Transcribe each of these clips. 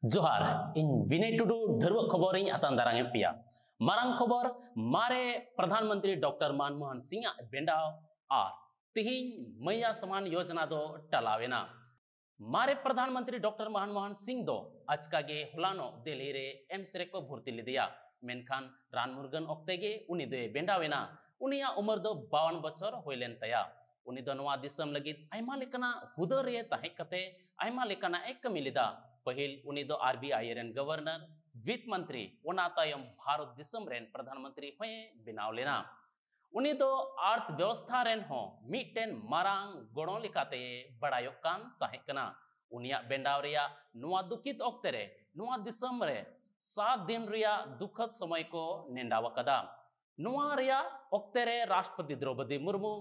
जोहार इन विनय टुडू ढरव खबर आतान दारांगे पिया मारंग खबर मारे प्रधानमंत्री डॉक्टर मनमोहन सिंह बेंडाव और तिहिं मैया समान योजना दो टलावेना मारे प्रधानमंत्री डॉक्टर मनमोहन सिंह दो अचकागे हुलानो दिल्ली रे एम्स रे को भर्ती लिदिया मेनखान रान मुर्गन ऑक्तेगे उनी दो बेंडावेना उनिया उम्र दो 52 बछर होइलेन तया उनी दो नवा दिसम लगित आयमा लेकना हुदर रे ताहे कते आयमा लेकना एक मिलिदा पहिल उनी दो आरबीआई रेन गवर्नर वित्त मंत्री ओना तायम भारत दिसम रेन प्रधानमंत्री होए बिनाव लेना उनी दो अर्थव्यवस्था रेन हो मिटेन मारांग गणो लिकाते बड़ायो कान ताहे कना उनिया बेंडाव रिया नुआ दुखित ऑक्ते रे नुआ दिसम रे 7 दिन रिया दुखद समय को नेंडाव कदा नुआ रिया ऑक्ते रे राष्ट्रपति द्रौपदी मुर्मू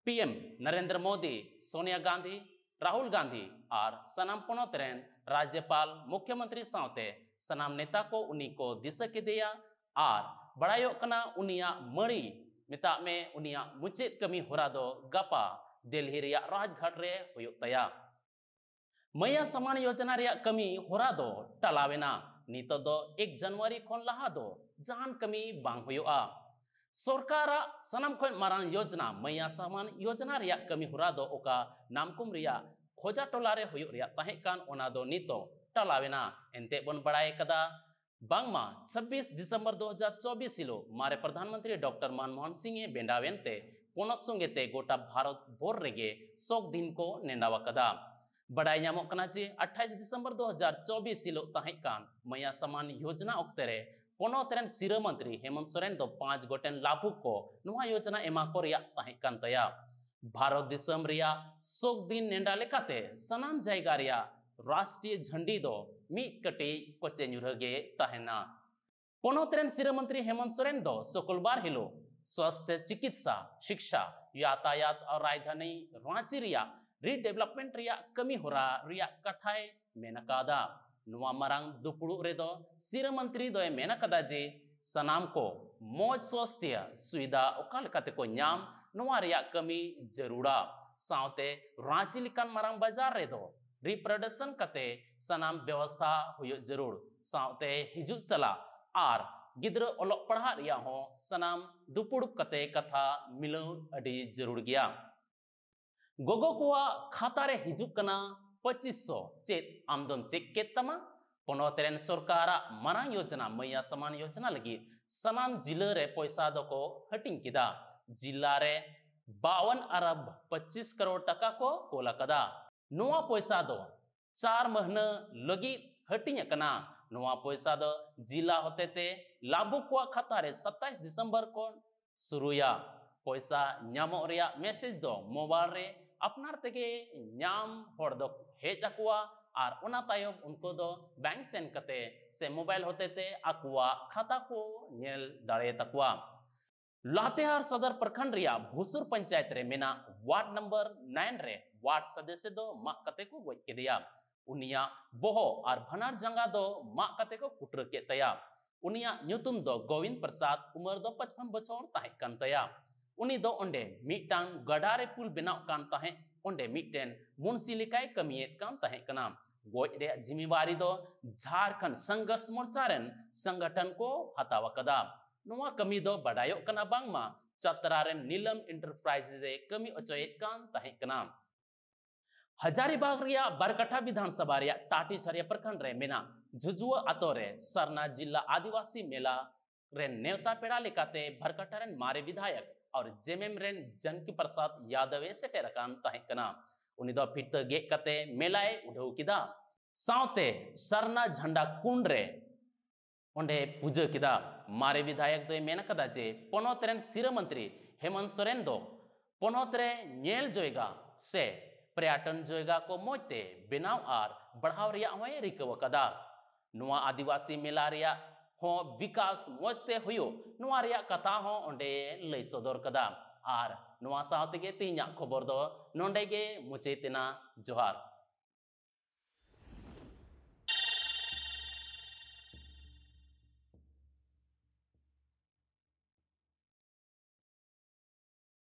पीएम नरेंद्र मोदी सोनिया गांधी राहुल गांधी और सनाम पोनोत रेन राज्यपाल मुख्यमंत्री सावते सनाम नेता को उन्हीं को दिशा के दिया और बड़ायो कना उनिया मड़ी मिता में उनिया मुचेत कमी होरा दो गपा दिल्ली रिया राजघाट रे हुयो तया मैया समान योजना रिया कमी होरा दो टलावेना नितो दो 1 जनवरी खोन लहा दो जहान कमी बांग हुयोआ सरकार सनाम खोन मारांग योजना मैया समान योजना रिया कमी होरा दो ओका नामकुम रिया खोजा टोला रे हुयो रिया ताहे कान ओना दो नितो टलावेना एंते बन बड़ाय कदा बांगमा 26 दिसंबर 2024 हिलो मारे प्रधानमंत्री डॉक्टर मनमोहन सिंह बेंडावेनते पोनत संगेते गोटा भारत भोर रेगे सोक दिन को नेंडावा कदा बड़ाय नामो कना जे 28 दिसंबर 2024 हिलो ताहे कान मैया समान योजना ऑक्ते रे पोनत रेन सिरा मंत्री हेमंत सोरेन दो 5 गोटेन लाभुक को नुआ योजना एमा को रिया ताहे कान तया भारत दिसम रिया सोक दिन नेंडा लेकाते सनाम जायगा रिया राष्ट्रीय झंडी दो मी कटे कोचे नुरगे ताहेना पोनोतरेन सिरा मंत्री हेमंत सोरेन दो शुक्रवार हिलो स्वास्थ्य चिकित्सा शिक्षा यातायात और राजधानी रांची रिया रीडेवलपमेंट रिया कमी होरा रिया कथाय मेनकादा नुआ मरांग दुपुड़ु रे दो सिरा मंत्री दो मेनकादा जे सनाम को मौज स्वास्थ्य सुविधा ओका लेकाते को न्याम नुआ रिया कमी जरूरा सावते रांची लिकान मारांग बाजार रे दो रिप्रोडक्शन कते सनाम व्यवस्था हुयो जरूर सावते हिजु चला आर गिद्र ओलोक पढ़ा रिया हो सनाम दुपुड़ कते कथा मिलो अडी जरूर गया गोगो कुआ खाता रे हिजु कना 2500 चेत आमदम चेक के तमा पोनोतरेन सरकार मारांग योजना मैया समान योजना लगी सनाम जिला रे पैसा दो को हटिंग किदा जिला रे 52 अरब 25 करोड़ टका को कोला कदा नुआ पैसा दो 4 महीना लगी हटिंग कना नुआ पैसा दो जिला होते ते लाभु को खाता रे 27 दिसंबर को शुरुया पैसा न्यामो रिया मैसेज दो मोबाइल रे अपनार तेगे न्याम होड़ दो हेज अकुआ और उना तायम उनको दो बैंक सेन कते से मोबाइल होते ते अकुआ खाता को नेल दाड़े तकुआ लातेहार सदर प्रखंड रिया भूसुर पंचायत रे मेना वार्ड नंबर 9 रे वार्ड सदस्य दो मा कते को गोज के दिया उनिया बोहो और भनार जंगा दो मा कते को कुटर के तया उनिया न्यूतुम दो गोविंद प्रसाद उमर दो 55 बछर ताहे कान तया उनी दो ओंडे मिटांग गडारे पुल बनाव कान ताहे ओंडे मिटेन मुंसी लिकाय कमियत कान ताहे कना गोज रे जिम्मेवारी दो झारखंड संघर्ष मोर्चा रेन संगठन को हतावा कदा नुआ कमी दो बड़ायो कना बांगमा चतरा रेन नीलम इंटरप्राइजेज कमी अचोयत कान ताहे कना हजारीबाग रिया बरकठा विधानसभा रिया टाटी छरिया प्रखंड रे मेना झुजुआ आतो रे सरना जिला आदिवासी मेला रेन नेवता पेड़ा लेकाते बरकठा रेन मारे विधायक और जेएमएम रेन जनकी प्रसाद यादव सेटेर कान ताहे कना उनी दो फिट गे कते मेलाए उढौ किदा सावते सरना झंडा कुंड रे ओंडे पूजा किदा मारे विधायक दो मेना कदा जे पोनोत रेन सिरा मंत्री हेमंत सोरेन दो पोनोत रे नेल जोयगा से पर्यटन जोयगा को मोते बिनाव और बढ़ाव रिया होय रिकव कदा नुआ आदिवासी मेला रिया हो विकास मोजते हुयो नुआ रिया कथा हो ओंडे लई सदर कदा और नुआ सावते गे तीना खबर दो नोंडे गे मुचेतना जोहार।